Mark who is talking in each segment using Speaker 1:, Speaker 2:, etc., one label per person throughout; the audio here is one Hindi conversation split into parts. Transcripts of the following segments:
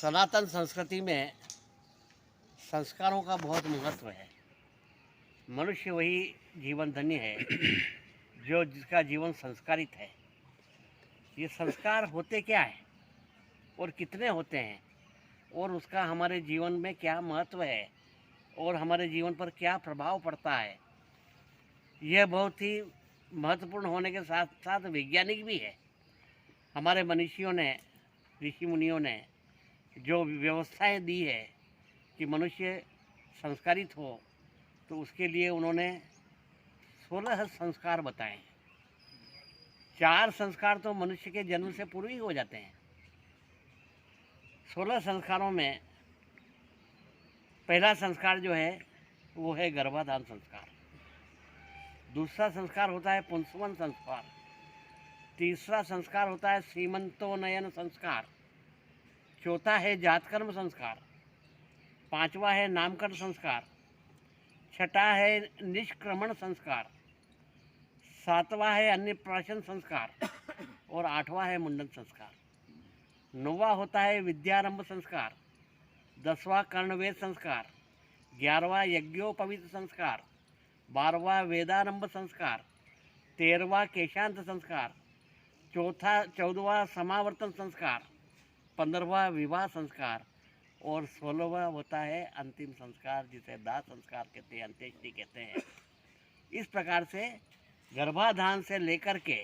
Speaker 1: सनातन संस्कृति में संस्कारों का बहुत महत्व है। मनुष्य वही जीवन धन्य है जो जिसका जीवन संस्कारित है। ये संस्कार होते क्या है और कितने होते हैं और उसका हमारे जीवन में क्या महत्व है और हमारे जीवन पर क्या प्रभाव पड़ता है, यह बहुत ही महत्वपूर्ण होने के साथ साथ वैज्ञानिक भी है। हमारे मनीषियों ने, ऋषि मुनियों ने जो व्यवस्थाएं दी है कि मनुष्य संस्कारित हो, तो उसके लिए उन्होंने 16 संस्कार बताए। 4 संस्कार तो मनुष्य के जन्म से पूर्व ही हो जाते हैं। 16 संस्कारों में पहला संस्कार जो है वो है गर्भाधान संस्कार। दूसरा संस्कार होता है पुंसवन संस्कार। तीसरा संस्कार होता है सीमंतोन्नयन संस्कार। चौथा है जातकर्म संस्कार। पांचवा है नामकरण संस्कार। छठा है निष्क्रमण संस्कार। सातवां है अन्नप्राशन संस्कार और आठवां है मुंडन संस्कार। नौवां होता है विद्यारंभ संस्कार। 10वां कर्णवेद संस्कार। 11वां यज्ञोपवीत संस्कार। 12वां वेदारंभ संस्कार। 13वां केशांत संस्कार। 14वां समावर्तन संस्कार। 15वां विवाह संस्कार और 16वां होता है अंतिम संस्कार, जिसे दाह संस्कार कहते हैं, अंत्येष्टि कहते हैं। इस प्रकार से गर्भाधान से लेकर के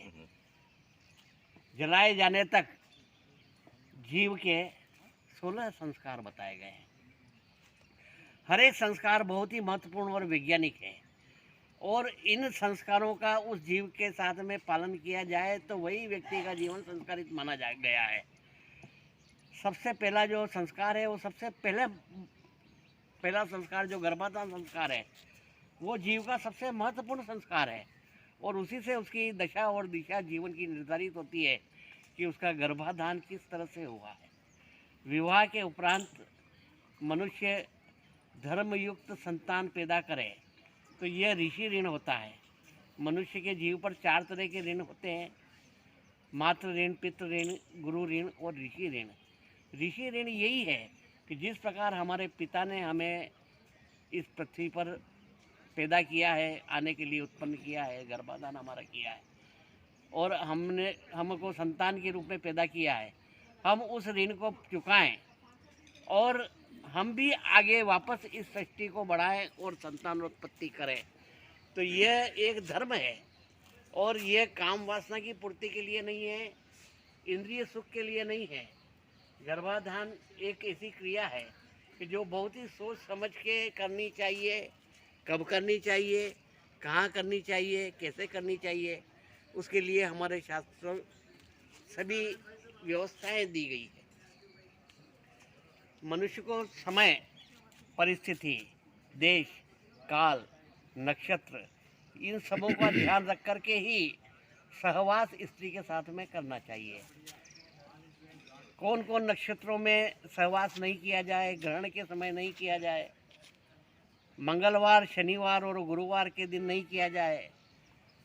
Speaker 1: जलाए जाने तक जीव के 16 संस्कार बताए गए हैं। हर एक संस्कार बहुत ही महत्वपूर्ण और वैज्ञानिक है और इन संस्कारों का उस जीव के साथ में पालन किया जाए तो वही व्यक्ति का जीवन संस्कारित माना गया है। सबसे पहला जो संस्कार है वो पहला संस्कार जो गर्भाधान संस्कार है वो जीव का सबसे महत्वपूर्ण संस्कार है और उसी से उसकी दशा और दिशा जीवन की निर्धारित होती है कि उसका गर्भाधान किस तरह से हुआ है। विवाह के उपरांत मनुष्य धर्मयुक्त संतान पैदा करे तो यह ऋषि ऋण होता है। मनुष्य के जीव पर 4 तरह के ऋण होते हैं: मातृ ऋण, पितृ ऋण, गुरु ऋण और ऋषि ऋण। ऋषि ऋण यही है कि जिस प्रकार हमारे पिता ने हमें इस पृथ्वी पर पैदा किया है, आने के लिए उत्पन्न किया है, गर्भाधान हमारा किया है और हमको संतान के रूप में पैदा किया है, हम उस ऋण को चुकाएं और हम भी आगे वापस इस सृष्टि को बढ़ाएं और संतानोत्पत्ति करें। तो यह एक धर्म है और यह काम वासना की पूर्ति के लिए नहीं है, इंद्रिय सुख के लिए नहीं है। गर्भाधान एक ऐसी क्रिया है कि जो बहुत ही सोच समझ के करनी चाहिए। कब करनी चाहिए, कहाँ करनी चाहिए, कैसे करनी चाहिए, उसके लिए हमारे शास्त्रों सभी व्यवस्थाएं दी गई है। मनुष्य को समय, परिस्थिति, देश, काल, नक्षत्र, इन सबों का ध्यान रख कर के ही सहवास स्त्री के साथ में करना चाहिए। कौन कौन नक्षत्रों में सहवास नहीं किया जाए, ग्रहण के समय नहीं किया जाए, मंगलवार, शनिवार और गुरुवार के दिन नहीं किया जाए।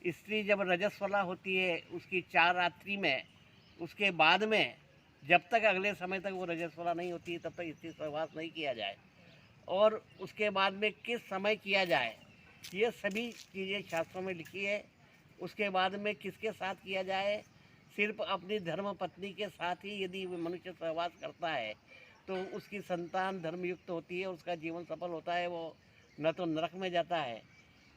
Speaker 1: स्त्री जब रजस्वला होती है उसकी 4 रात्रि में, उसके बाद में जब तक अगले समय तक वो रजस्वला नहीं होती तब तक स्त्री सहवास नहीं किया जाए और उसके बाद में किस समय किया जाए, ये सभी चीज़ें शास्त्रों में लिखी है। उसके बाद में किसके साथ किया जाए, सिर्फ अपनी धर्म पत्नी के साथ ही यदि मनुष्य सहवास करता है तो उसकी संतान धर्मयुक्त होती है, उसका जीवन सफल होता है, वो न तो नरक में जाता है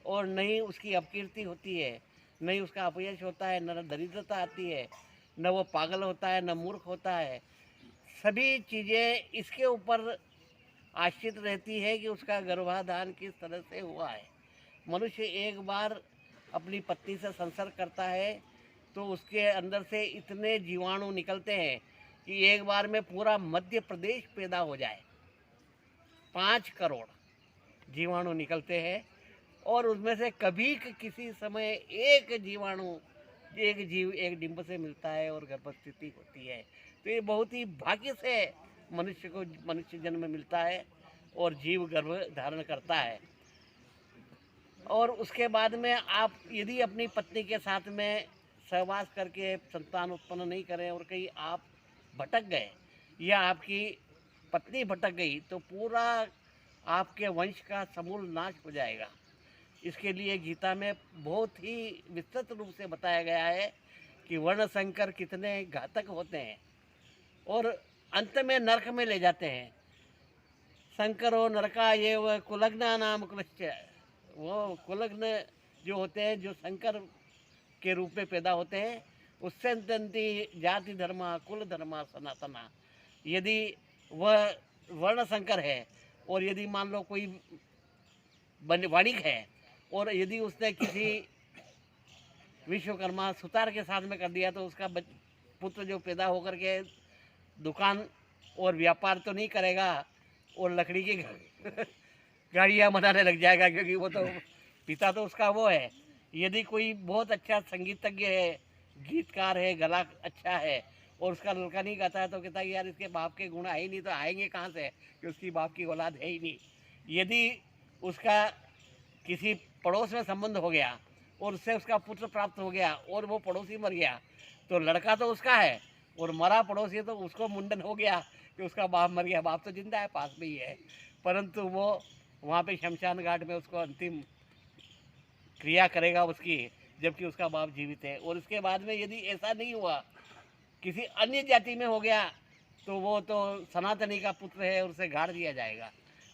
Speaker 1: और न ही उसकी अपकीर्ति होती है, न ही उसका अपयश होता है, न दरिद्रता आती है, न वो पागल होता है, न मूर्ख होता है। सभी चीज़ें इसके ऊपर आश्रित रहती है कि उसका गर्भाधान किस तरह से हुआ है। मनुष्य एक बार अपनी पत्नी से संसर्ग करता है तो उसके अंदर से इतने जीवाणु निकलते हैं कि एक बार में पूरा मध्य प्रदेश पैदा हो जाए। 5 करोड़ जीवाणु निकलते हैं और उसमें से कभी किसी समय एक जीव एक डिंब से मिलता है और गर्भस्थिति होती है। तो ये बहुत ही भाग्य से मनुष्य जन्म मिलता है और जीव गर्भ धारण करता है। और उसके बाद में आप यदि अपनी पत्नी के साथ में सहवास करके संतान उत्पन्न नहीं करें और कहीं आप भटक गए या आपकी पत्नी भटक गई तो पूरा आपके वंश का समूल नाश हो जाएगा। इसके लिए गीता में बहुत ही विस्तृत रूप से बताया गया है कि वर्ण संकर कितने घातक होते हैं और अंत में नरक में ले जाते हैं। संकरो नरका ये वह कुलग्ना नाम कुलश्च, वो कुलग्न जो होते हैं, जो संकर के रूप में पैदा होते हैं, उससे दंती जाति धर्मा कुल धर्मा सनातना। यदि वह वर्ण संकर है और यदि मान लो कोई वाणिक है और यदि उसने किसी विश्वकर्मा सुतार के साथ में कर दिया तो उसका पुत्र जो पैदा होकर के दुकान और व्यापार तो नहीं करेगा और लकड़ी की गाड़ियाँ बनाने लग जाएगा, क्योंकि वो तो पिता तो उसका वो है। यदि कोई बहुत अच्छा संगीतज्ञ है, गीतकार है, गला अच्छा है और उसका लड़का नहीं गाता है तो कहता है यार इसके बाप के गुण आए ही नहीं, तो आएंगे कहाँ से कि उसकी बाप की औलाद है ही नहीं। यदि उसका किसी पड़ोस में संबंध हो गया और उससे उसका पुत्र प्राप्त हो गया और वो पड़ोसी मर गया तो लड़का तो उसका है और मरा पड़ोसी तो उसको मुंडन हो गया कि उसका बाप मर गया। बाप तो जिंदा है, पास में ही है, परंतु वो वहाँ पे शमशान घाट में उसको अंतिम क्रिया करेगा उसकी, जबकि उसका बाप जीवित है। और इसके बाद में यदि ऐसा नहीं हुआ, किसी अन्य जाति में हो गया, तो वो तो सनातनी का पुत्र है और उसे गाड़ दिया जाएगा।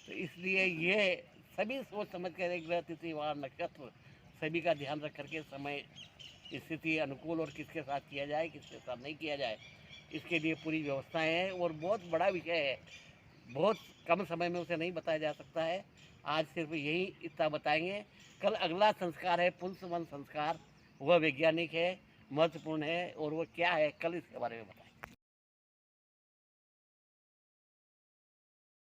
Speaker 1: तो इसलिए ये सभी सोच समझ कर ग्रह तिथि वार नक्षत्र सभी का ध्यान रख करके समय स्थिति अनुकूल और किसके साथ किया जाए किसके साथ नहीं किया जाए, इसके लिए पूरी व्यवस्थाएं हैं। और बहुत बड़ा विषय है, बहुत कम समय में उसे नहीं बताया जा सकता है। आज सिर्फ यही इतना बताएंगे। कल अगला संस्कार है पुंसवन संस्कार, वह वैज्ञानिक है, महत्वपूर्ण है और वो क्या है कल इसके बारे में बताएंगे।